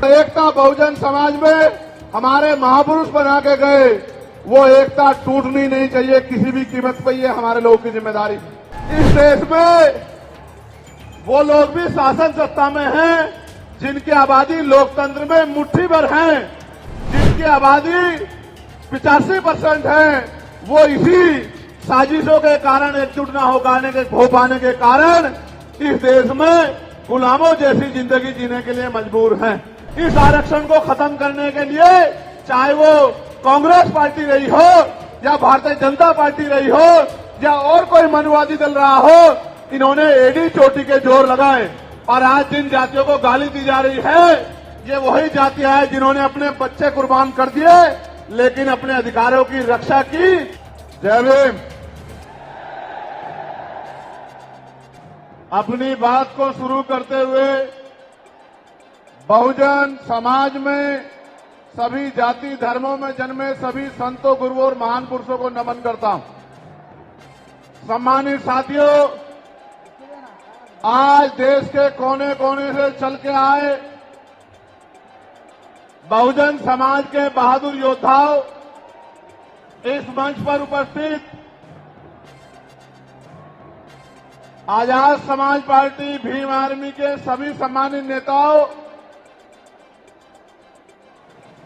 एकता बहुजन समाज में हमारे महापुरुष बना के गए, वो एकता टूटनी नहीं चाहिए किसी भी कीमत पर। ये हमारे लोगों की जिम्मेदारी। इस देश में वो लोग भी शासन सत्ता में हैं जिनकी आबादी लोकतंत्र में मुट्ठी भर है, जिनकी आबादी 85% है, वो इसी साजिशों के कारण एकजुट न हो पाने के कारण इस देश में गुलामों जैसी जिंदगी जीने के लिए मजबूर हैं। इस आरक्षण को खत्म करने के लिए चाहे वो कांग्रेस पार्टी रही हो या भारतीय जनता पार्टी रही हो या और कोई मनुवादी दल रहा हो, इन्होंने एडी चोटी के जोर लगाए। और आज जिन जातियों को गाली दी जा रही है, ये वही जातियां हैं जिन्होंने अपने बच्चे कुर्बान कर दिए लेकिन अपने अधिकारों की रक्षा की। जय भीम। अपनी बात को शुरू करते हुए बहुजन समाज में सभी जाति धर्मों में जन्मे सभी संतों, गुरुओं और महान पुरुषों को नमन करता हूं। सम्मानित साथियों, आज देश के कोने कोने से चल के आए बहुजन समाज के बहादुर योद्धाओं, इस मंच पर उपस्थित आजाद समाज पार्टी भीम आर्मी के सभी सम्मानित नेताओं,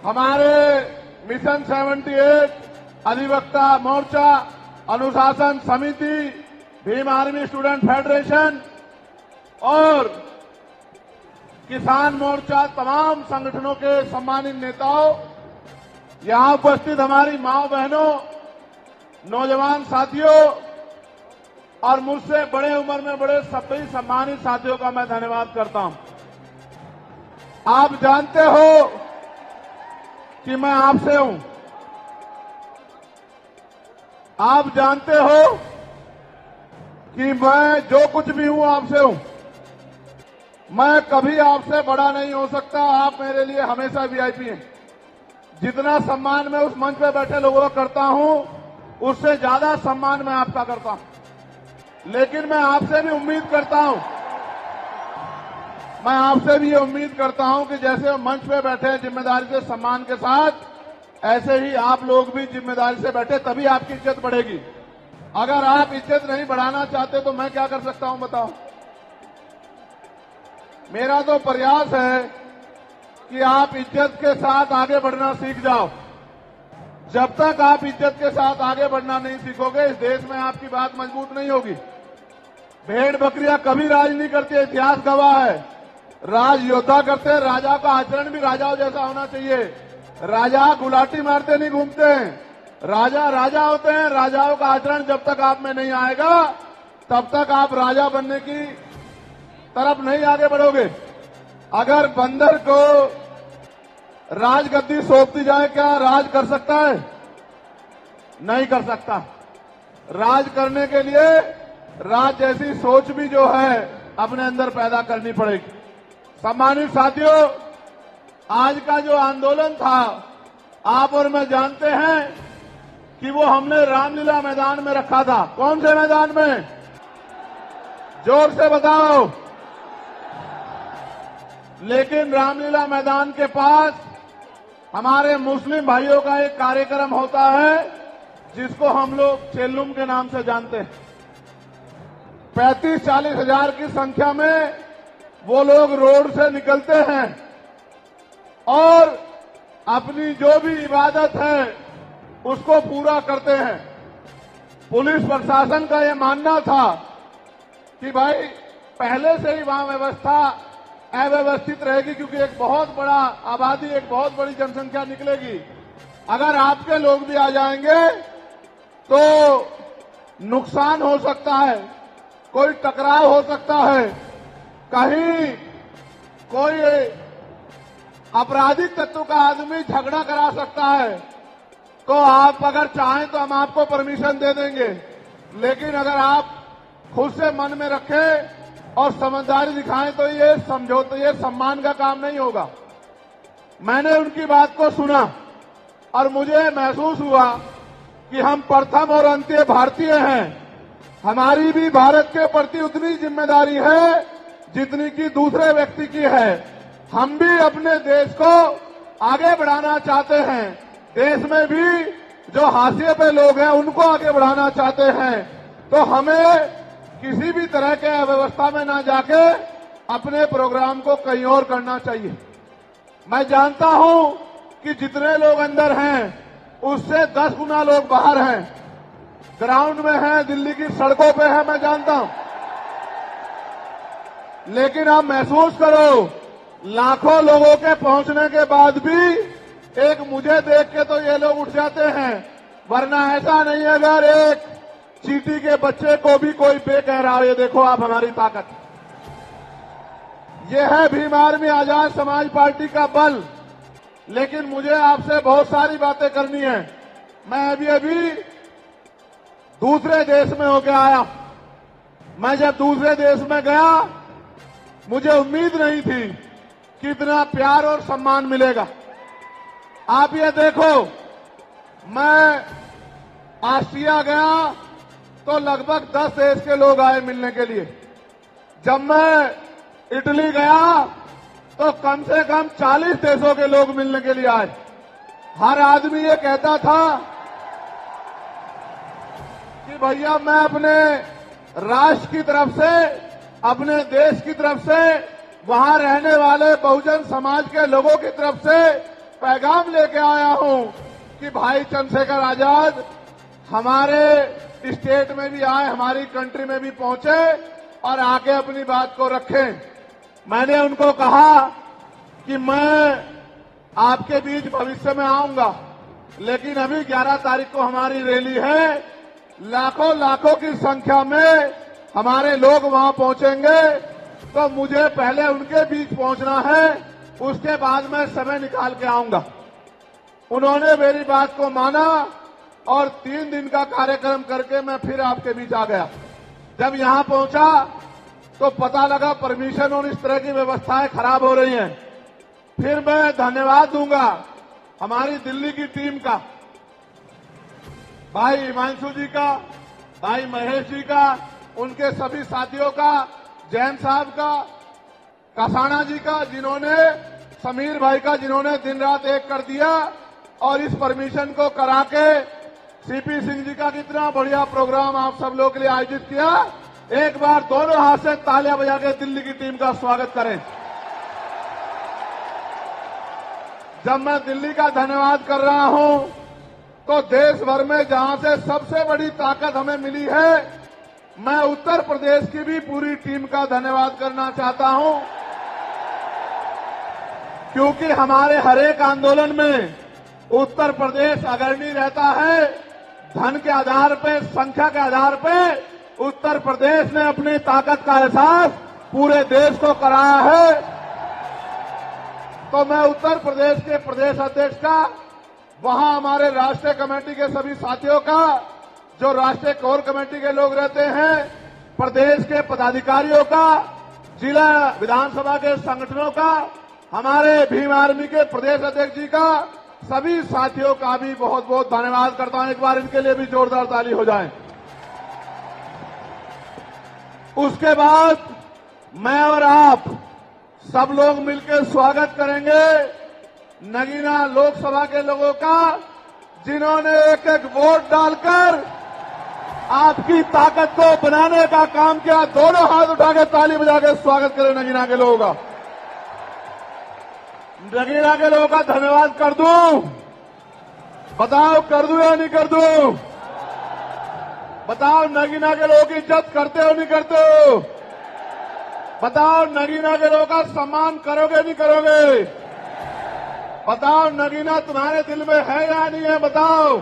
हमारे मिशन 78 अधिवक्ता मोर्चा, अनुशासन समिति, भीम आर्मी स्टूडेंट फेडरेशन और किसान मोर्चा, तमाम संगठनों के सम्मानित नेताओं, यहां उपस्थित हमारी माओ बहनों, नौजवान साथियों और मुझसे बड़े उम्र में बड़े सभी सम्मानित साथियों का मैं धन्यवाद करता हूं। आप जानते हो कि मैं आपसे हूं। आप जानते हो कि मैं जो कुछ भी हूं आपसे हूं। मैं कभी आपसे बड़ा नहीं हो सकता। आप मेरे लिए हमेशा वीआईपी हैं। जितना सम्मान मैं उस मंच पर बैठे लोगों का करता हूं, उससे ज्यादा सम्मान मैं आपका करता हूं। लेकिन मैं आपसे भी उम्मीद करता हूं, मैं आपसे भी ये उम्मीद करता हूं कि जैसे मंच पे बैठे जिम्मेदारी से सम्मान के साथ, ऐसे ही आप लोग भी जिम्मेदारी से बैठे, तभी आपकी इज्जत बढ़ेगी। अगर आप इज्जत नहीं बढ़ाना चाहते तो मैं क्या कर सकता हूं बताओ। मेरा तो प्रयास है कि आप इज्जत के साथ आगे बढ़ना सीख जाओ। जब तक आप इज्जत के साथ आगे बढ़ना नहीं सीखोगे, इस देश में आपकी बात मजबूत नहीं होगी। भेड़ बकरियां कभी राज नहीं करती, इतिहास गवाह है। राज योद्धा करते हैं। राजा का आचरण भी राजाओं जैसा होना चाहिए। राजा गुलाटी मारते नहीं घूमते हैं। राजा राजा होते हैं। राजाओं का आचरण जब तक आप में नहीं आएगा, तब तक आप राजा बनने की तरफ नहीं आगे बढ़ोगे। अगर बंदर को राजगद्दी सौंप दी जाए, क्या राज कर सकता है? नहीं कर सकता। राज करने के लिए राज जैसी सोच भी जो है अपने अंदर पैदा करनी पड़ेगी। सम्मानित साथियों, आज का जो आंदोलन था, आप और मैं जानते हैं कि वो हमने रामलीला मैदान में रखा था। कौन से मैदान में? जोर से बताओ। लेकिन रामलीला मैदान के पास हमारे मुस्लिम भाइयों का एक कार्यक्रम होता है जिसको हम लोग चेल्लुम के नाम से जानते हैं। 35-40 हजार की संख्या में वो लोग रोड से निकलते हैं और अपनी जो भी इबादत है उसको पूरा करते हैं। पुलिस प्रशासन का ये मानना था कि भाई पहले से ही वहां व्यवस्था अव्यवस्थित रहेगी, क्योंकि एक बहुत बड़ा आबादी, एक बहुत बड़ी जनसंख्या निकलेगी। अगर आपके लोग भी आ जाएंगे तो नुकसान हो सकता है, कोई टकराव हो सकता है, कहीं कोई आपराधिक तत्व का आदमी झगड़ा करा सकता है। तो आप अगर चाहें तो हम आपको परमिशन दे देंगे, लेकिन अगर आप खुद से मन में रखें और समझदारी दिखाएं तो ये समझौते, ये सम्मान का काम नहीं होगा। मैंने उनकी बात को सुना और मुझे महसूस हुआ कि हम प्रथम और अंत्य भारतीय हैं। हमारी भी भारत के प्रति उतनी जिम्मेदारी है जितनी कि दूसरे व्यक्ति की है। हम भी अपने देश को आगे बढ़ाना चाहते हैं। देश में भी जो हाशिए पे लोग हैं उनको आगे बढ़ाना चाहते हैं। तो हमें किसी भी तरह के अव्यवस्था में ना जाके अपने प्रोग्राम को कहीं और करना चाहिए। मैं जानता हूं कि जितने लोग अंदर हैं उससे 10 गुना लोग बाहर हैं, ग्राउंड में हैं, दिल्ली की सड़कों पे हैं, मैं जानता हूं। लेकिन आप महसूस करो, लाखों लोगों के पहुंचने के बाद भी एक मुझे देख के तो ये लोग उठ जाते हैं, वरना ऐसा नहीं है अगर एक चींटी के बच्चे को भी कोई बे कह रहा हो। ये देखो आप हमारी ताकत, ये है भीम आर्मी आजाद समाज पार्टी का बल। लेकिन मुझे आपसे बहुत सारी बातें करनी है। मैं अभी दूसरे देश में होके आया। मैं जब दूसरे देश में गया मुझे उम्मीद नहीं थी कि इतना प्यार और सम्मान मिलेगा। आप ये देखो, मैं ऑस्ट्रिया गया तो लगभग 10 देश के लोग आए मिलने के लिए। जब मैं इटली गया तो कम से कम 40 देशों के लोग मिलने के लिए आए। हर आदमी ये कहता था कि भैया मैं अपने राष्ट्र की तरफ से, अपने देश की तरफ से, वहां रहने वाले बहुजन समाज के लोगों की तरफ से पैगाम लेके आया हूं कि भाई चंद्रशेखर आजाद हमारे स्टेट में भी आए, हमारी कंट्री में भी पहुंचे और आके अपनी बात को रखें। मैंने उनको कहा कि मैं आपके बीच भविष्य में आऊंगा, लेकिन अभी 11 तारीख को हमारी रैली है, लाखों की संख्या में हमारे लोग वहां पहुंचेंगे, तो मुझे पहले उनके बीच पहुंचना है, उसके बाद मैं समय निकाल के आऊंगा। उन्होंने मेरी बात को माना और 3 दिन का कार्यक्रम करके मैं फिर आपके बीच आ गया। जब यहां पहुंचा तो पता लगा परमिशन और इस तरह की व्यवस्थाएं खराब हो रही हैं। फिर मैं धन्यवाद दूंगा हमारी दिल्ली की टीम का, भाई हिमांशु जी का, भाई महेश जी का, उनके सभी साथियों का, जैन साहब का, कसाना जी का, जिन्होंने, समीर भाई का, जिन्होंने दिन रात एक कर दिया और इस परमिशन को करा के, सीपी सिंह जी का कितना बढ़िया प्रोग्राम आप सब लोग के लिए आयोजित किया। एक बार दोनों हाथ से तालियां बजा के दिल्ली की टीम का स्वागत करें। जब मैं दिल्ली का धन्यवाद कर रहा हूं तो देश भर में जहां से सबसे बड़ी ताकत हमें मिली है, मैं उत्तर प्रदेश की भी पूरी टीम का धन्यवाद करना चाहता हूं, क्योंकि हमारे हर एक आंदोलन में उत्तर प्रदेश अग्रणी रहता है। धन के आधार पे, संख्या के आधार पे उत्तर प्रदेश ने अपनी ताकत का एहसास पूरे देश को कराया है। तो मैं उत्तर प्रदेश के प्रदेश अध्यक्ष का, वहां हमारे राष्ट्रीय कमेटी के सभी साथियों का, जो राष्ट्रीय कोर कमेटी के लोग रहते हैं, प्रदेश के पदाधिकारियों का, जिला विधानसभा के संगठनों का, हमारे भीम आर्मी के प्रदेश अध्यक्ष जी का, सभी साथियों का भी बहुत बहुत धन्यवाद करता हूं। एक बार इनके लिए भी जोरदार ताली हो जाए। उसके बाद मैं और आप सब लोग मिलकर स्वागत करेंगे नगीना लोकसभा के लोगों का, जिन्होंने एक एक वोट डालकर आपकी ताकत को बनाने का काम किया। दोनों हाथ उठा के ताली बजा के स्वागत करें नगीना के लोगों का। नगीना के लोगों का धन्यवाद कर दूं? बताओ कर दूं या नहीं कर दूं? बताओ नगीना के लोगों की इज्जत करते हो नहीं करते हो? बताओ नगीना के लोगों का सम्मान करोगे नहीं करोगे? बताओ नगीना तुम्हारे दिल में है या नहीं है? बताओ।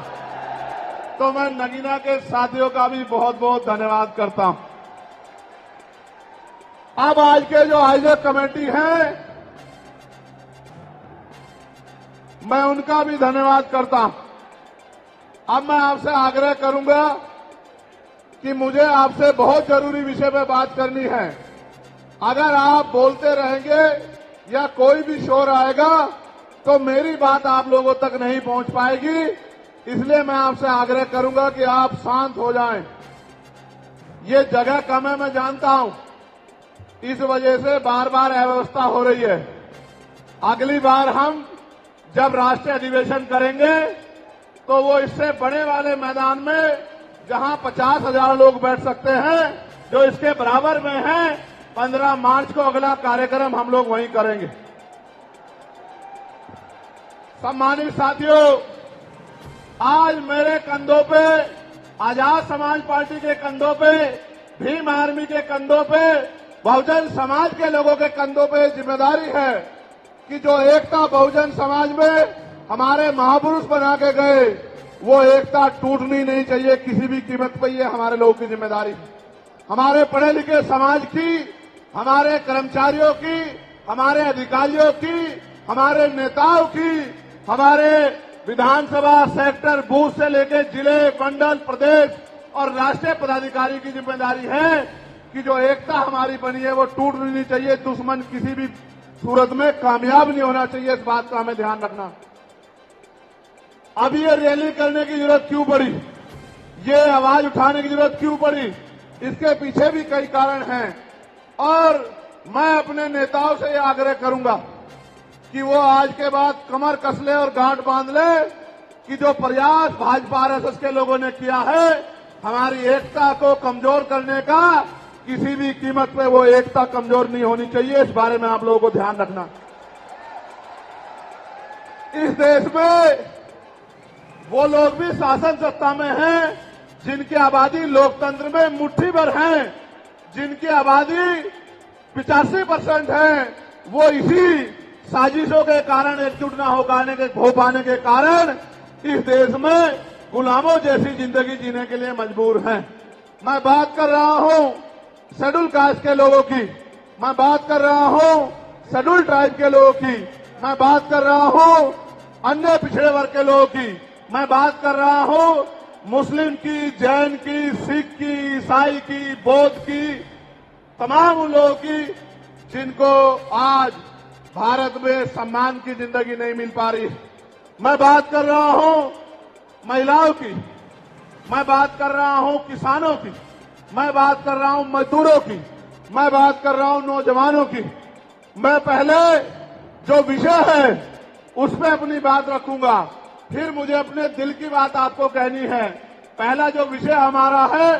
तो मैं नगीना के साथियों का भी बहुत बहुत धन्यवाद करता हूं। अब आज के जो आयोजक कमेटी है, मैं उनका भी धन्यवाद करता हूं। अब मैं आपसे आग्रह करूंगा कि मुझे आपसे बहुत जरूरी विषय पर बात करनी है। अगर आप बोलते रहेंगे या कोई भी शोर आएगा तो मेरी बात आप लोगों तक नहीं पहुंच पाएगी, इसलिए मैं आपसे आग्रह करूंगा कि आप शांत हो जाएं। ये जगह कम है, मैं जानता हूं, इस वजह से बार बार अव्यवस्था हो रही है। अगली बार हम जब राष्ट्रीय अधिवेशन करेंगे तो वो इससे बड़े वाले मैदान में जहां 50,000 लोग बैठ सकते हैं, जो इसके बराबर में है, 15 मार्च को अगला कार्यक्रम हम लोग वहीं करेंगे। सम्मानित साथियों, आज मेरे कंधों पे, आजाद समाज पार्टी के कंधों पे, भीम आर्मी के कंधों पे, बहुजन समाज के लोगों के कंधों पे जिम्मेदारी है कि जो एकता बहुजन समाज में हमारे महापुरुष बना के गए, वो एकता टूटनी नहीं चाहिए किसी भी कीमत पर। ये हमारे लोगों की जिम्मेदारी है, हमारे पढ़े लिखे समाज की, हमारे कर्मचारियों की, हमारे अधिकारियों की, हमारे नेताओं की, हमारे विधानसभा सेक्टर बूथ से लेकर जिले, मंडल, प्रदेश और राष्ट्रीय पदाधिकारी की जिम्मेदारी है कि जो एकता हमारी बनी है वो टूटनी नहीं चाहिए। दुश्मन किसी भी सूरत में कामयाब नहीं होना चाहिए, इस बात का हमें ध्यान रखना। अब ये रैली करने की जरूरत क्यों पड़ी, ये आवाज उठाने की जरूरत क्यों पड़ी, इसके पीछे भी कई कारण हैं और मैं अपने नेताओं से यह आग्रह करूंगा कि वो आज के बाद कमर कस ले और गांठ बांध ले कि जो प्रयास भाजपा आरएसएस के लोगों ने किया है हमारी एकता को कमजोर करने का, किसी भी कीमत पे वो एकता कमजोर नहीं होनी चाहिए। इस बारे में आप लोगों को ध्यान रखना। इस देश में वो लोग भी शासन सत्ता में हैं जिनकी आबादी लोकतंत्र में मुट्ठी भर है, जिनकी आबादी 85% है, वो इसी साजिशों के कारण, एकजुट न हो पाने के कारण इस देश में गुलामों जैसी जिंदगी जीने के लिए मजबूर हैं। मैं बात कर रहा हूं शेड्यूल कास्ट के लोगों की, मैं बात कर रहा हूं शेड्यूल ट्राइब के लोगों की, मैं बात कर रहा हूं अन्य पिछड़े वर्ग के लोगों की, मैं बात कर रहा हूं मुस्लिम की, जैन की, सिख की, ईसाई की, बौद्ध की, तमाम उन लोगों की जिनको आज भारत में सम्मान की जिंदगी नहीं मिल पा रही। मैं बात कर रहा हूं महिलाओं की, मैं बात कर रहा हूं किसानों की, मैं बात कर रहा हूं मजदूरों की, मैं बात कर रहा हूं नौजवानों की। मैं पहले जो विषय है उस पर अपनी बात रखूंगा, फिर मुझे अपने दिल की बात आपको कहनी है। पहला जो विषय हमारा है,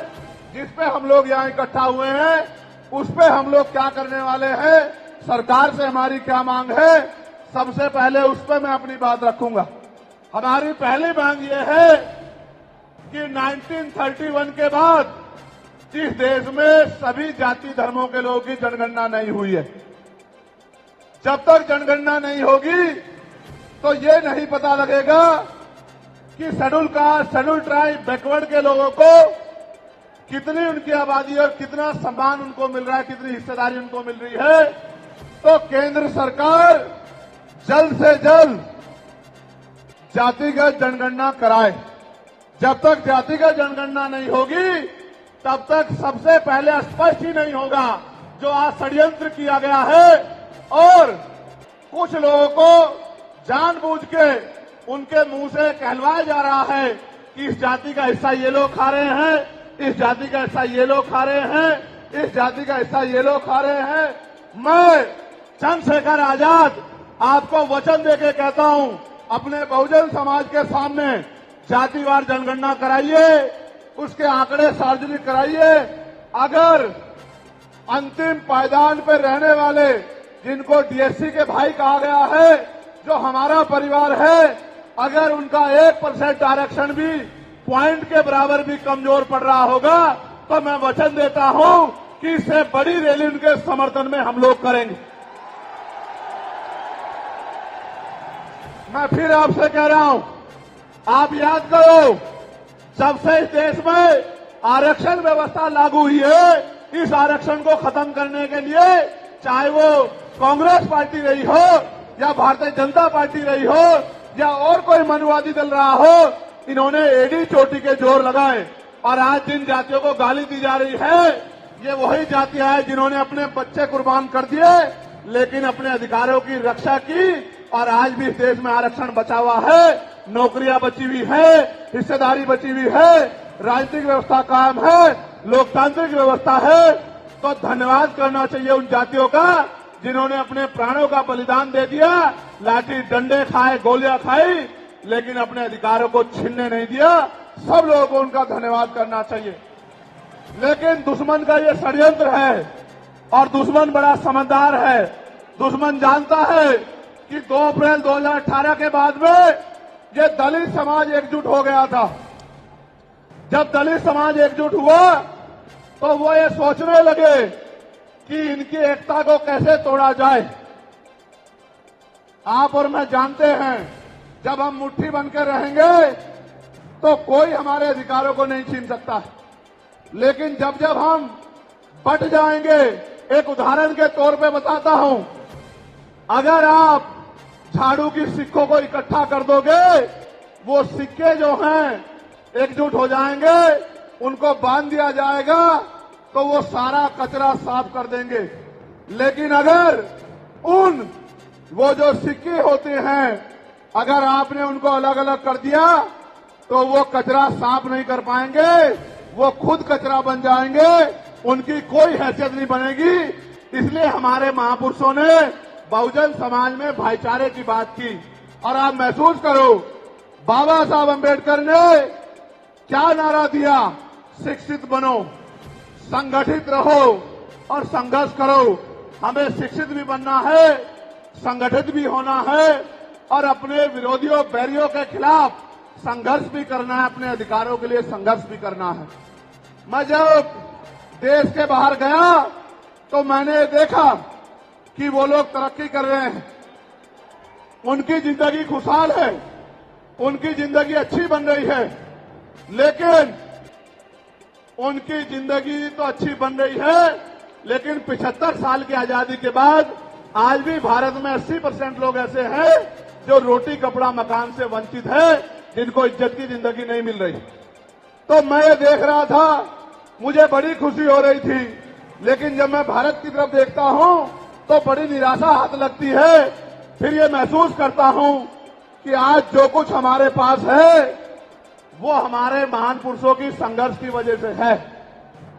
जिस पे हम लोग यहाँ इकट्ठा हुए हैं, उस पे हम लोग क्या करने वाले हैं, सरकार से हमारी क्या मांग है, सबसे पहले उस पर मैं अपनी बात रखूंगा। हमारी पहली मांग ये है कि 1931 के बाद इस देश में सभी जाति धर्मों के लोगों की जनगणना नहीं हुई है। जब तक जनगणना नहीं होगी तो ये नहीं पता लगेगा कि schedule caste, schedule tribe, backward के लोगों को कितनी उनकी आबादी और कितना सम्मान उनको मिल रहा है, कितनी हिस्सेदारी उनको मिल रही है। तो केंद्र सरकार जल्द से जल्द जातिगत जनगणना कराए। जब तक जातिगत जनगणना नहीं होगी तब तक सबसे पहले स्पष्ट ही नहीं होगा जो आज षड्यंत्र किया गया है और कुछ लोगों को जानबूझ के उनके मुंह से कहलवाया जा रहा है कि इस जाति का हिस्सा ये लोग खा रहे हैं, इस जाति का हिस्सा ये लोग खा रहे हैं, इस जाति का हिस्सा ये लोग खा रहे हैं। मैं चंद्रशेखर आजाद आपको वचन देके कहता हूं, अपने बहुजन समाज के सामने जातिवार जनगणना कराइए, उसके आंकड़े सार्वजनिक कराइए। अगर अंतिम पायदान पर रहने वाले जिनको डीएससी के भाई कहा गया है, जो हमारा परिवार है, अगर उनका 1% आरक्षण भी पॉइंट के बराबर भी कमजोर पड़ रहा होगा तो मैं वचन देता हूं कि इससे बड़ी रैली उनके समर्थन में हम लोग करेंगे। मैं फिर आपसे कह रहा हूं, आप याद करो, जब से इस देश में आरक्षण व्यवस्था लागू हुई है, इस आरक्षण को खत्म करने के लिए चाहे वो कांग्रेस पार्टी रही हो या भारतीय जनता पार्टी रही हो या और कोई मनुवादी दल रहा हो, इन्होंने एडी चोटी के जोर लगाए। और आज जिन जातियों को गाली दी जा रही है, ये वही जातियां हैं जिन्होंने अपने बच्चे कुर्बान कर दिए लेकिन अपने अधिकारों की रक्षा की और आज भी इस देश में आरक्षण बचा हुआ है, नौकरियां बची हुई है, हिस्सेदारी बची हुई है, राजनीतिक व्यवस्था कायम है, लोकतांत्रिक व्यवस्था है। तो धन्यवाद करना चाहिए उन जातियों का जिन्होंने अपने प्राणों का बलिदान दे दिया, लाठी डंडे खाए, गोलियां खाई, लेकिन अपने अधिकारों को छीनने नहीं दिया। सब लोगों को उनका धन्यवाद करना चाहिए। लेकिन दुश्मन का ये षड्यंत्र है और दुश्मन बड़ा समझदार है। दुश्मन जानता है कि 2 अप्रैल 2018 के बाद में ये दलित समाज एकजुट हो गया था। जब दलित समाज एकजुट हुआ तो वो ये सोचने लगे कि इनकी एकता को कैसे तोड़ा जाए। आप और मैं जानते हैं, जब हम मुट्ठी बनकर रहेंगे तो कोई हमारे अधिकारों को नहीं छीन सकता। लेकिन जब जब हम बट जाएंगे, एक उदाहरण के तौर पे बताता हूं, अगर आप झाड़ू की सिक्कों को इकट्ठा कर दोगे, वो सिक्के जो हैं एकजुट हो जाएंगे, उनको बांध दिया जाएगा तो वो सारा कचरा साफ कर देंगे। लेकिन अगर वो जो सिक्के होते हैं, अगर आपने उनको अलग अलग कर दिया तो वो कचरा साफ नहीं कर पाएंगे, वो खुद कचरा बन जाएंगे, उनकी कोई हैसियत नहीं बनेगी। इसलिए हमारे महापुरुषों ने बहुजन समाज में भाईचारे की बात की। और आप महसूस करो, बाबा साहब अम्बेडकर ने क्या नारा दिया? शिक्षित बनो, संगठित रहो और संघर्ष करो। हमें शिक्षित भी बनना है, संगठित भी होना है और अपने विरोधियों, बैरियों के खिलाफ संघर्ष भी करना है, अपने अधिकारों के लिए संघर्ष भी करना है। मैं जब देश के बाहर गया तो मैंने देखा कि वो लोग तरक्की कर रहे हैं, उनकी जिंदगी खुशहाल है, उनकी जिंदगी अच्छी बन रही है। लेकिन उनकी जिंदगी तो अच्छी बन रही है, लेकिन 75 साल की आजादी के बाद आज भी भारत में 80% लोग ऐसे हैं जो रोटी, कपड़ा, मकान से वंचित है, जिनको इज्जत की जिंदगी नहीं मिल रही। तो मैं ये देख रहा था, मुझे बड़ी खुशी हो रही थी। लेकिन जब मैं भारत की तरफ देखता हूं तो बड़ी निराशा हाथ लगती है। फिर ये महसूस करता हूं कि आज जो कुछ हमारे पास है वो हमारे महान पुरुषों की संघर्ष की वजह से है।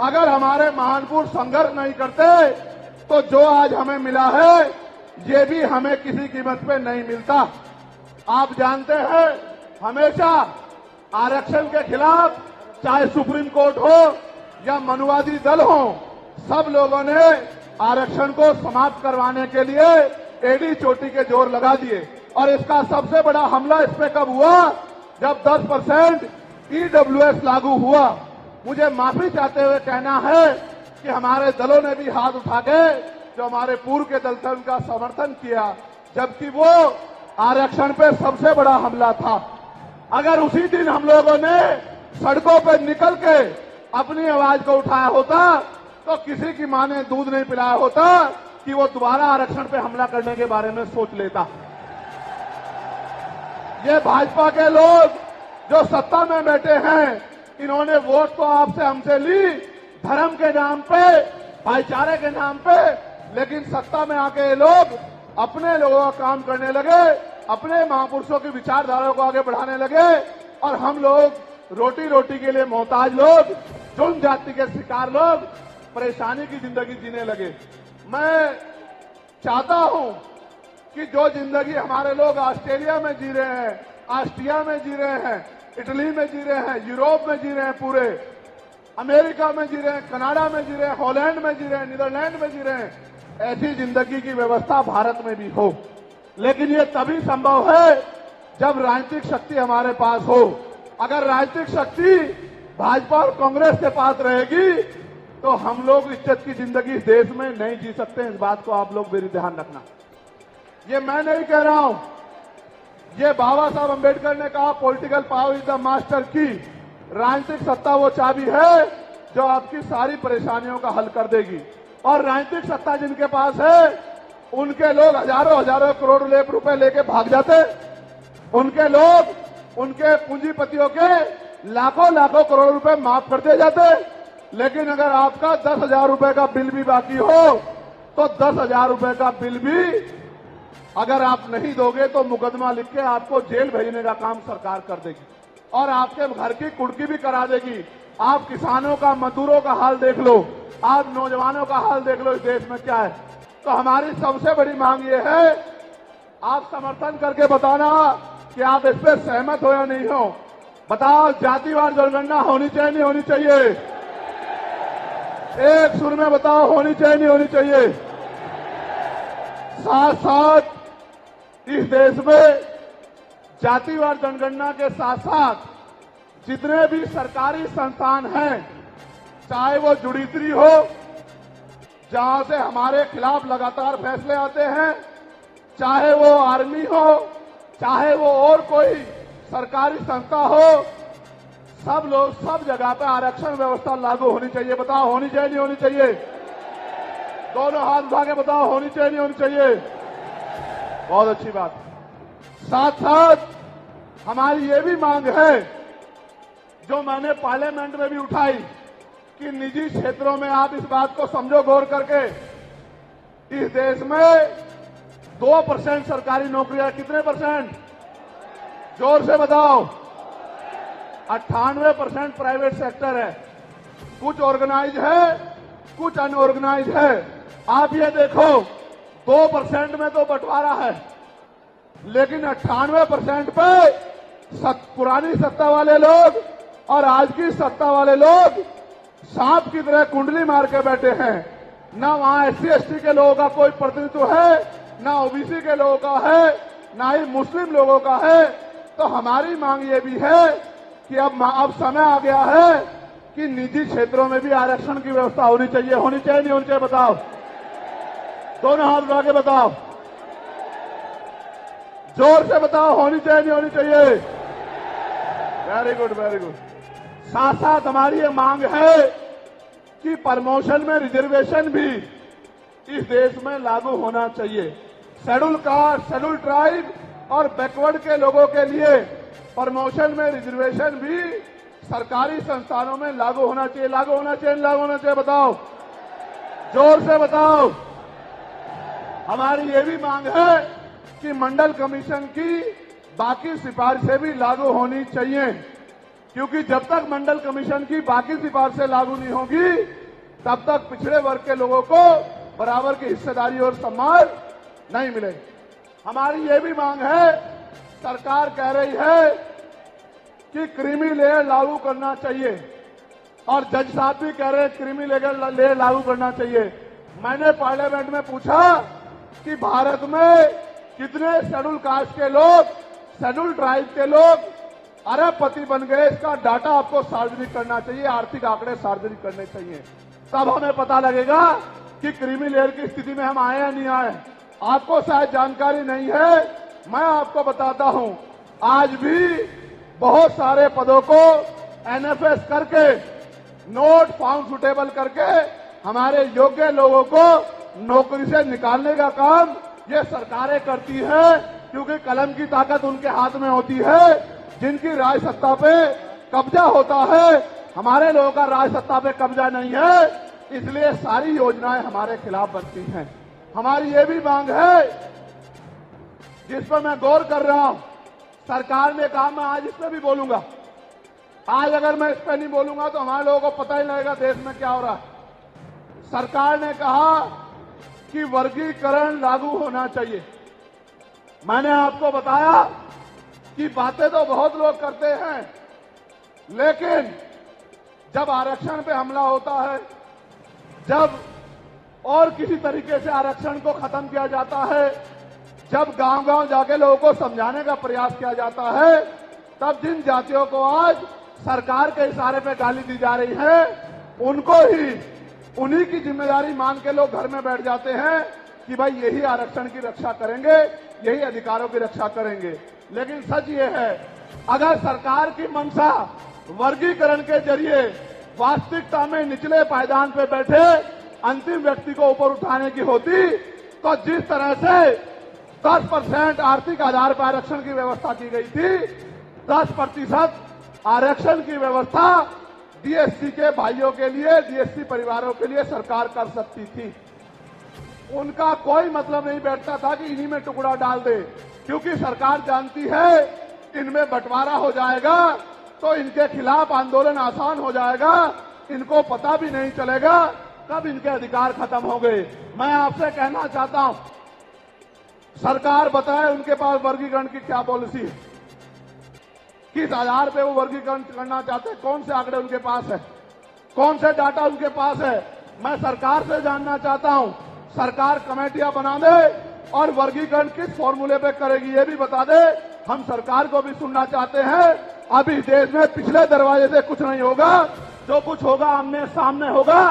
अगर हमारे महान पुरुष संघर्ष नहीं करते तो जो आज हमें मिला है ये भी हमें किसी कीमत पे नहीं मिलता। आप जानते हैं, हमेशा आरक्षण के खिलाफ, चाहे सुप्रीम कोर्ट हो या मनुवादी दल हो, सब लोगों ने आरक्षण को समाप्त करवाने के लिए एड़ी चोटी के जोर लगा दिए। और इसका सबसे बड़ा हमला इस पे कब हुआ? जब 10% EWS लागू हुआ। मुझे माफी चाहते हुए कहना है कि हमारे दलों ने भी हाथ उठा के, जो हमारे पूर्व के दल थे, उनका समर्थन किया, जबकि वो आरक्षण पे सबसे बड़ा हमला था। अगर उसी दिन हम लोगों ने सड़कों पर निकल के अपनी आवाज को उठाया होता तो किसी की मां ने दूध नहीं पिलाया होता कि वो दोबारा आरक्षण पे हमला करने के बारे में सोच लेता। ये भाजपा के लोग जो सत्ता में बैठे हैं, इन्होंने वोट तो आपसे हमसे ली धर्म के नाम पे, भाईचारे के नाम पे, लेकिन सत्ता में आके ये लोग अपने लोगों का काम करने लगे, अपने महापुरुषों की विचारधारा को आगे बढ़ाने लगे और हम लोग रोटी रोटी के लिए मोहताज लोग, जुल्म जाति के शिकार लोग परेशानी की जिंदगी जीने लगे। मैं चाहता हूं कि जो जिंदगी हमारे लोग ऑस्ट्रेलिया में जी रहे हैं, ऑस्ट्रिया में जी रहे हैं, इटली में जी रहे हैं, यूरोप में जी रहे हैं, पूरे अमेरिका में जी रहे हैं, कनाडा में जी रहे हैं, हॉलैंड में जी रहे हैं, नीदरलैंड में जी रहे हैं, ऐसी जिंदगी की व्यवस्था भारत में भी हो। लेकिन ये तभी संभव है जब राजनीतिक शक्ति हमारे पास हो। अगर राजनीतिक शक्ति भाजपा और कांग्रेस के पास रहेगी तो हम लोग इज्जत की जिंदगी इस देश में नहीं जी सकते। इस बात को आप लोग मेरी ध्यान रखना। ये मैं नहीं कह रहा हूं, ये बाबा साहब अम्बेडकर ने कहा, political power is the master की। राजनीतिक सत्ता वो चाबी है जो आपकी सारी परेशानियों का हल कर देगी। और राजनीतिक सत्ता जिनके पास है, उनके लोग हजारों हजारों करोड़ रुपए लेके भाग जाते। उनके लोग, उनके पूंजीपतियों के लाखों लाखों करोड़ रुपए माफ कर दिए जाते। लेकिन अगर आपका 10,000 रुपए का बिल भी बाकी हो तो 10,000 रुपए का बिल भी अगर आप नहीं दोगे तो मुकदमा लिख के आपको जेल भेजने का काम सरकार कर देगी और आपके घर की कुर्की भी करा देगी। आप किसानों का, मजदूरों का हाल देख लो, आप नौजवानों का हाल देख लो। इस देश में क्या है? तो हमारी सबसे बड़ी मांग ये है, आप समर्थन करके बताना कि आप इस पर सहमत हो या नहीं हो। बताओ, जातिवार जनगणना होनी चाहिए नहीं होनी चाहिए? एक सुर में बताओ, होनी चाहिए नहीं होनी चाहिए? साथ साथ इस देश में जातिवार जनगणना के साथ साथ जितने भी सरकारी संस्थान हैं, चाहे वो जुडिशरी हो, जहां से हमारे खिलाफ लगातार फैसले आते हैं, चाहे वो आर्मी हो, चाहे वो और कोई सरकारी संस्था हो, सब जगह पे आरक्षण व्यवस्था लागू होनी चाहिए। बताओ, होनी चाहिए नहीं होनी चाहिए? दोनों हाथ उठा के बताओ, होनी चाहिए नहीं होनी चाहिए? बहुत अच्छी बात। साथ साथ हमारी ये भी मांग है, जो मैंने पार्लियामेंट में भी उठाई, कि निजी क्षेत्रों में आप इस बात को समझो गौर करके, इस देश में 2% सरकारी नौकरियां, कितने परसेंट? जोर से बताओ। 98% प्राइवेट सेक्टर है। कुछ ऑर्गेनाइज है, कुछ अनऑर्गेनाइज है। आप ये देखो, 2% में तो बंटवारा है, लेकिन 98% पे पुरानी सत्ता वाले लोग और आज की सत्ता वाले लोग सांप की तरह कुंडली मार के बैठे हैं। ना वहां SC/ST के लोगों का कोई प्रतिनिधित्व है, ना OBC के लोगों का है, ना ही मुस्लिम लोगों का है। तो हमारी मांग ये भी है कि अब समय आ गया है कि निजी क्षेत्रों में भी आरक्षण की व्यवस्था होनी चाहिए। होनी चाहिए नहीं होनी चाहिए? बताओ, दोनों हाथ उठा के बताओ, जोर से बताओ, होनी चाहिए नहीं होनी चाहिए? Very good, very good. साथ साथ हमारी ये मांग है कि प्रमोशन में रिजर्वेशन भी इस देश में लागू होना चाहिए। शेड्यूल कास्ट, शेड्यूल ट्राइब और बैकवर्ड के लोगों के लिए प्रमोशन में रिजर्वेशन भी सरकारी संस्थानों में लागू होना चाहिए। लागू होना चाहिए, लागू होना चाहिए? बताओ, जोर से बताओ। हमारी ये भी मांग है कि मंडल कमीशन की बाकी सिफारिशें भी लागू होनी चाहिए, क्योंकि जब तक मंडल कमीशन की बाकी सिफारिशें लागू नहीं होगी, तब तक पिछड़े वर्ग के लोगों को बराबर की हिस्सेदारी और सम्मान नहीं मिलेगी। हमारी ये भी मांग है, सरकार कह रही है कि क्रीमी लेयर लागू करना चाहिए, और जज साहब भी कह रहे हैं क्रीमी लेयर लागू करना चाहिए। मैंने पार्लियामेंट में पूछा कि भारत में कितने शेड्यूल कास्ट के लोग, शेड्यूल ट्राइब के लोग अरबपति बन गए, इसका डाटा आपको सार्वजनिक करना चाहिए, आर्थिक आंकड़े सार्वजनिक करने चाहिए। तब हमें पता लगेगा कि क्रीमी लेयर की स्थिति में हम आए या नहीं आए। आपको शायद जानकारी नहीं है, मैं आपको बताता हूं। आज भी बहुत सारे पदों को NFS करके, नोट फाउंड सुटेबल करके हमारे योग्य लोगों को नौकरी से निकालने का काम ये सरकारें करती है, क्योंकि कलम की ताकत उनके हाथ में होती है। जिनकी राज सत्ता पे कब्जा होता है, हमारे लोगों का राज सत्ता पे कब्जा नहीं है, इसलिए सारी योजनाएं हमारे खिलाफ बनती हैं। हमारी ये भी मांग है, जिस पर मैं गौर कर रहा हूं, सरकार ने कहा, मैं आज इस पर भी बोलूंगा। आज अगर मैं इस पर नहीं बोलूंगा तो हमारे लोगों को पता ही नहीं लगेगा देश में क्या हो रहा है। सरकार ने कहा कि वर्गीकरण लागू होना चाहिए। मैंने आपको बताया कि बातें तो बहुत लोग करते हैं, लेकिन जब आरक्षण पे हमला होता है, जब और किसी तरीके से आरक्षण को खत्म किया जाता है, जब गांव-गांव जाके लोगों को समझाने का प्रयास किया जाता है, तब जिन जातियों को आज सरकार के इशारे पे गाली दी जा रही है, उनको ही उन्हीं की जिम्मेदारी मान के लोग घर में बैठ जाते हैं कि भाई यही आरक्षण की रक्षा करेंगे, यही अधिकारों की रक्षा करेंगे। लेकिन सच ये है, अगर सरकार की मंशा वर्गीकरण के जरिए वास्तविकता में निचले पायदान पे बैठे अंतिम व्यक्ति को ऊपर उठाने की होती, तो जिस तरह से 10% आर्थिक आधार पर आरक्षण की व्यवस्था की गई थी, 10% आरक्षण की व्यवस्था DSC के भाइयों के लिए, DSC परिवारों के लिए सरकार कर सकती थी। उनका कोई मतलब नहीं बैठता था कि इन्हीं में टुकड़ा डाल दे, क्योंकि सरकार जानती है इनमें बंटवारा हो जाएगा तो इनके खिलाफ आंदोलन आसान हो जाएगा, इनको पता भी नहीं चलेगा कब इनके अधिकार खत्म हो गए? मैं आपसे कहना चाहता हूं, सरकार बताए उनके पास वर्गीकरण की क्या पॉलिसी है, किस आधार पे वो वर्गीकरण करना चाहते हैं, कौन से आंकड़े उनके पास है, कौन से डाटा उनके पास है। मैं सरकार से जानना चाहता हूं, सरकार कमेटियां बना दे और वर्गीकरण किस फॉर्मूले पे करेगी ये भी बता दे। हम सरकार को भी सुनना चाहते हैं। अभी देश में पिछले दरवाजे से कुछ नहीं होगा, जो कुछ होगा आमने सामने होगा।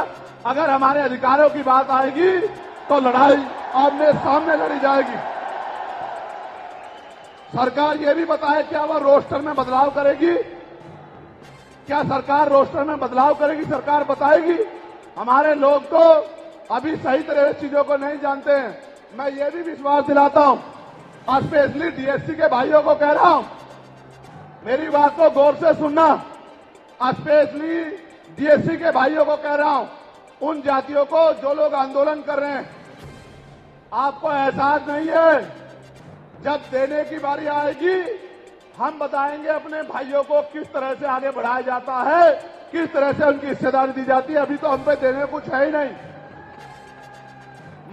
अगर हमारे अधिकारों की बात आएगी तो लड़ाई आमने सामने लड़ी जाएगी। सरकार ये भी बताए क्या वह रोस्टर में बदलाव करेगी, क्या सरकार रोस्टर में बदलाव करेगी, सरकार बताएगी। हमारे लोग तो अभी सही तरह चीजों को नहीं जानते हैं। मैं ये भी विश्वास दिलाता हूं, स्पेशली डीएससी के भाइयों को कह रहा हूं, मेरी बात को गौर से सुनना। स्पेशली डीएससी के भाइयों को कह रहा हूं, उन जातियों को जो लोग आंदोलन कर रहे हैं, आपको एहसास नहीं है, जब देने की बारी आएगी हम बताएंगे अपने भाइयों को किस तरह से आगे बढ़ाया जाता है, किस तरह से उनकी हिस्सेदारी दी जाती है। अभी तो हम पे देने कुछ है ही नहीं।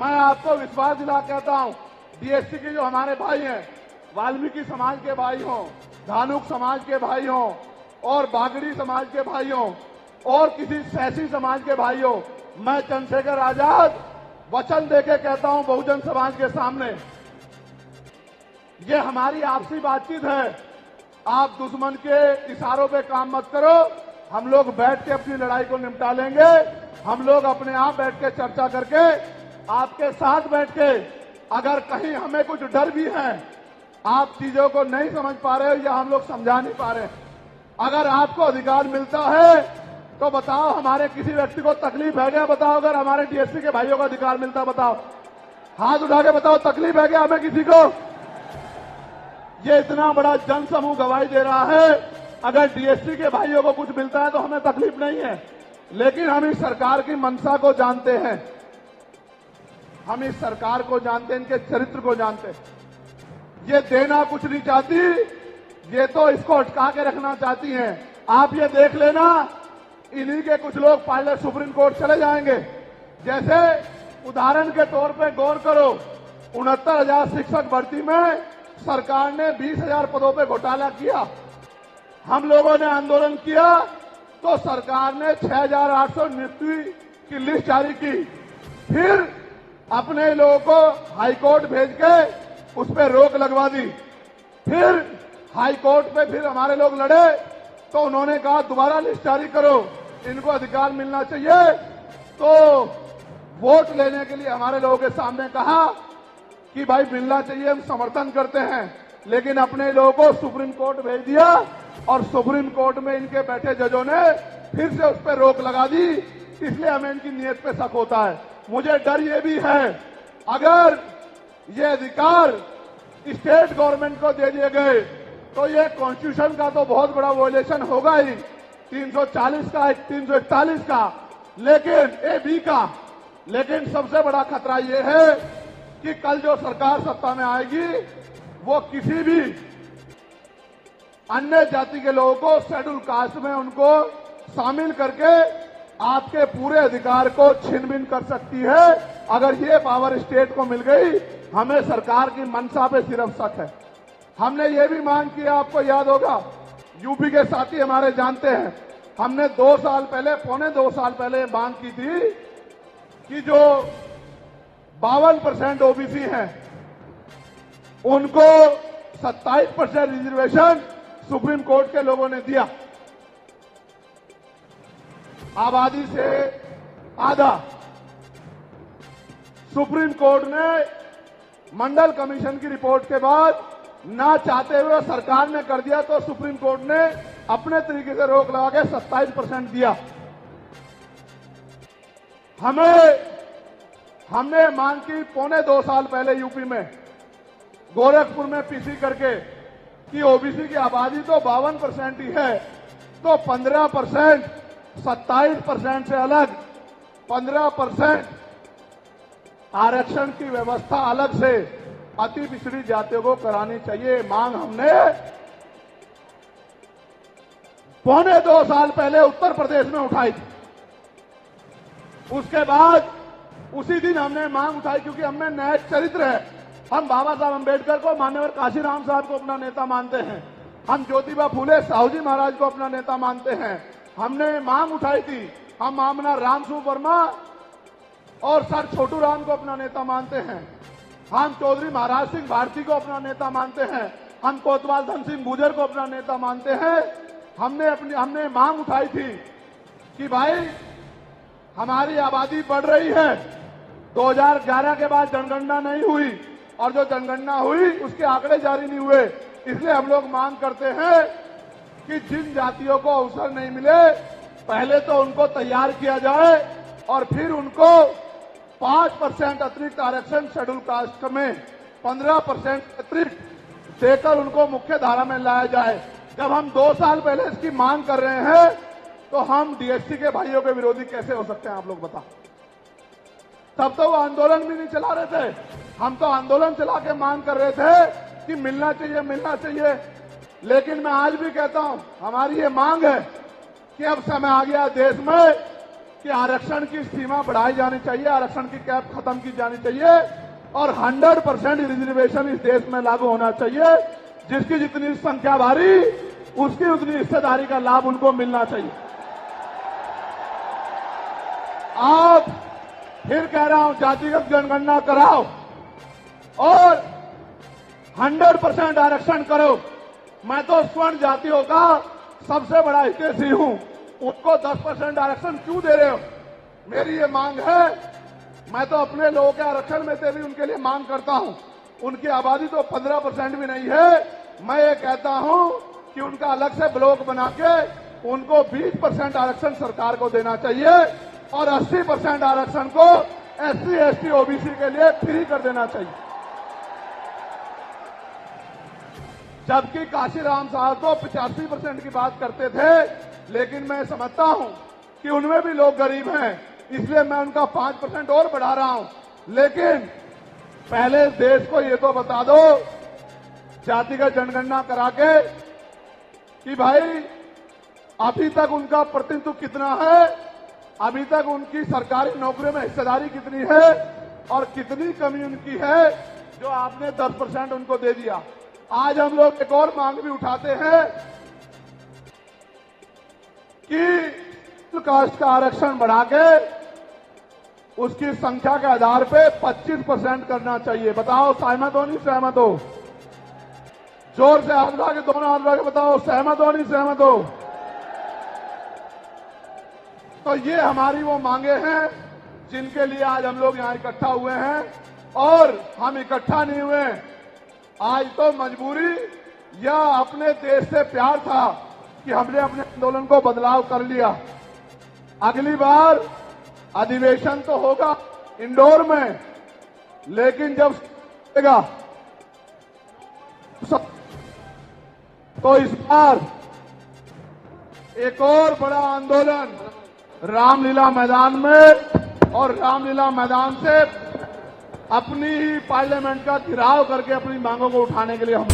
मैं आपको विश्वास दिला कहता हूं, डीएससी के जो हमारे भाई हैं, वाल्मीकि समाज के भाई हों, धानुक समाज के भाई हों और बागड़ी समाज के भाई हों और किसी सैसी समाज के भाई हों, मैं चंद्रशेखर आजाद वचन देके कहता हूं बहुजन समाज के सामने, ये हमारी आपसी बातचीत है। आप दुश्मन के इशारों पे काम मत करो। हम लोग बैठ के अपनी लड़ाई को निपटा लेंगे। हम लोग अपने आप बैठ के चर्चा करके आपके साथ बैठ के, अगर कहीं हमें कुछ डर भी है, आप चीजों को नहीं समझ पा रहे हो या हम लोग समझा नहीं पा रहे, अगर आपको अधिकार मिलता है तो बताओ। हमारे किसी व्यक्ति को तकलीफ है क्या? बताओ। अगर हमारे डीएससी के भाइयों को अधिकार मिलता, बताओ, हाथ उठा के बताओ, तकलीफ है क्या हमें किसी को? ये इतना बड़ा जन समूह गवाही दे रहा है, अगर डीएससी के भाइयों को कुछ मिलता है तो हमें तकलीफ नहीं है। लेकिन हम इस सरकार की मंशा को जानते हैं, हम इस सरकार को जानते हैं, इनके चरित्र को जानते हैं। ये देना कुछ नहीं चाहती, ये तो इसको अटका के रखना चाहती हैं। आप ये देख लेना, इन्हीं के कुछ लोग पायलट सुप्रीम कोर्ट चले जाएंगे। जैसे उदाहरण के तौर पे गौर करो, 69,000 शिक्षक भर्ती में सरकार ने 20,000 पदों पे घोटाला किया। हम लोगों ने आंदोलन किया तो सरकार ने 6,800 नियुक्ति की लिस्ट जारी की। फिर अपने लोगों को हाईकोर्ट भेज के उस पर रोक लगवा दी। फिर हाईकोर्ट पे फिर हमारे लोग लड़े तो उन्होंने कहा दोबारा लिस्ट जारी करो, इनको अधिकार मिलना चाहिए। तो वोट लेने के लिए हमारे लोगों के सामने कहा कि भाई मिलना चाहिए, हम समर्थन करते हैं। लेकिन अपने लोगों को सुप्रीम कोर्ट भेज दिया और सुप्रीम कोर्ट में इनके बैठे जजों ने फिर से उस पर रोक लगा दी। इसलिए हमें इनकी नीयत पे शक होता है। मुझे डर ये भी है, अगर ये अधिकार स्टेट गवर्नमेंट को दे दिए गए तो ये कॉन्स्टिट्यूशन का तो बहुत बड़ा वॉयलेशन होगा ही, 340 का, 341 का, लेकिन AB का। लेकिन सबसे बड़ा खतरा ये है कि कल जो सरकार सत्ता में आएगी वो किसी भी अन्य जाति के लोगों को शेड्यूल कास्ट में उनको शामिल करके आपके पूरे अधिकार को छिन-भिन कर सकती है। अगर ये पावर स्टेट को मिल गई, हमें सरकार की मंशा पे सिर्फ शक है। हमने ये भी मांग किया, आपको याद होगा, यूपी के साथी हमारे जानते हैं, हमने 2 साल पहले, पौने 2 साल पहले मांग की थी कि जो 52% ओबीसी हैं उनको 27% रिजर्वेशन सुप्रीम कोर्ट के लोगों ने दिया, आबादी से आधा। सुप्रीम कोर्ट ने मंडल कमीशन की रिपोर्ट के बाद ना चाहते हुए सरकार ने कर दिया, तो सुप्रीम कोर्ट ने अपने तरीके से रोक लगा के 27% दिया। हमने मांग की पौने 2 साल पहले यूपी में गोरखपुर में पीसी करके कि ओबीसी की आबादी तो 52% ही है, तो 15%, 27% से अलग 15% आरक्षण की व्यवस्था अलग से अति पिछड़ी जातियों को करानी चाहिए। मांग हमने पौने 2 साल पहले उत्तर प्रदेश में उठाई थी। उसके बाद उसी दिन हमने मांग उठाई, क्योंकि हमें नैतिक चरित्र है। हम बाबा साहब अम्बेडकर को, मान्यवर काशीराम साहब को अपना नेता मानते हैं। हम ज्योतिबा फूले साहू जी महाराज को अपना नेता मानते हैं। हमने मांग उठाई थी, हम मामला रामसूर वर्मा और सर छोटू राम को अपना नेता मानते हैं। हम चौधरी महाराज सिंह भारती को अपना नेता मानते हैं। हम कोतवाल धन सिंह गुर्जर को अपना नेता मानते हैं। हमने मांग उठाई थी कि भाई हमारी आबादी बढ़ रही है। 2011 के बाद जनगणना नहीं हुई और जो जनगणना हुई उसके आंकड़े जारी नहीं हुए। इसलिए हम लोग मांग करते हैं कि जिन जातियों को अवसर नहीं मिले, पहले तो उनको तैयार किया जाए और फिर उनको 5% अतिरिक्त आरक्षण शेड्यूल कास्ट में 15% अतिरिक्त देकर उनको मुख्य धारा में लाया जाए। जब हम 2 साल पहले इसकी मांग कर रहे हैं तो हम डीएससी के भाइयों के विरोधी कैसे हो सकते हैं, आप लोग बताओ। तब तो वो आंदोलन भी नहीं चला रहे थे। हम तो आंदोलन चला के मांग कर रहे थे कि मिलना चाहिए, मिलना चाहिए। लेकिन मैं आज भी कहता हूं, हमारी ये मांग है कि अब समय आ गया देश में कि आरक्षण की सीमा बढ़ाई जानी चाहिए, आरक्षण की कैप खत्म की जानी चाहिए और 100% रिजर्वेशन इस देश में लागू होना चाहिए। जिसकी जितनी संख्या भारी, उसकी उतनी हिस्सेदारी का लाभ उनको मिलना चाहिए। आप फिर कह रहा हूं, जातिगत जनगणना कराओ और 100% आरक्षण करो। मैं तो स्वर्ण जातियों का सबसे बड़ा हितैषी हूं, उनको 10% आरक्षण क्यों दे रहे हो? मेरी ये मांग है। मैं तो अपने लोगों के आरक्षण में से भी उनके लिए मांग करता हूं। उनकी आबादी तो 15% भी नहीं है। मैं ये कहता हूं कि उनका अलग से ब्लॉक बना के उनको 20% आरक्षण सरकार को देना चाहिए और 80% आरक्षण को SC, ST, OBC के लिए फ्री कर देना चाहिए। जबकि काशीराम साहब तो 85% की बात करते थे, लेकिन मैं समझता हूं कि उनमें भी लोग गरीब हैं, इसलिए मैं उनका 5% और बढ़ा रहा हूं। लेकिन पहले देश को ये तो बता दो, जातिगत जनगणना करा के, कि भाई अभी तक उनका प्रतिनिधित्व कितना है, अभी तक उनकी सरकारी नौकरियों में हिस्सेदारी कितनी है और कितनी कमी उनकी है जो आपने 10% उनको दे दिया। आज हम लोग एक और मांग भी उठाते हैं कि कास्ट का आरक्षण बढ़ा के उसकी संख्या के आधार पे 25% करना चाहिए। बताओ सहमत हो नहीं सहमत हो? जोर से हाथ उठा के, दोनों हाथ उठा के बताओ सहमत हो नहीं सहमत हो? तो ये हमारी वो मांगे हैं जिनके लिए आज हम लोग यहां इकट्ठा हुए हैं। और हम इकट्ठा नहीं हुए आज तो मजबूरी या अपने देश से प्यार था कि हमने अपने आंदोलन को बदलाव कर लिया। अगली बार अधिवेशन तो होगा इंदौर में, लेकिन जब तो इस बार एक और बड़ा आंदोलन रामलीला मैदान में, और रामलीला मैदान से अपनी ही पार्लियामेंट का घेराव करके अपनी मांगों को उठाने के लिए हम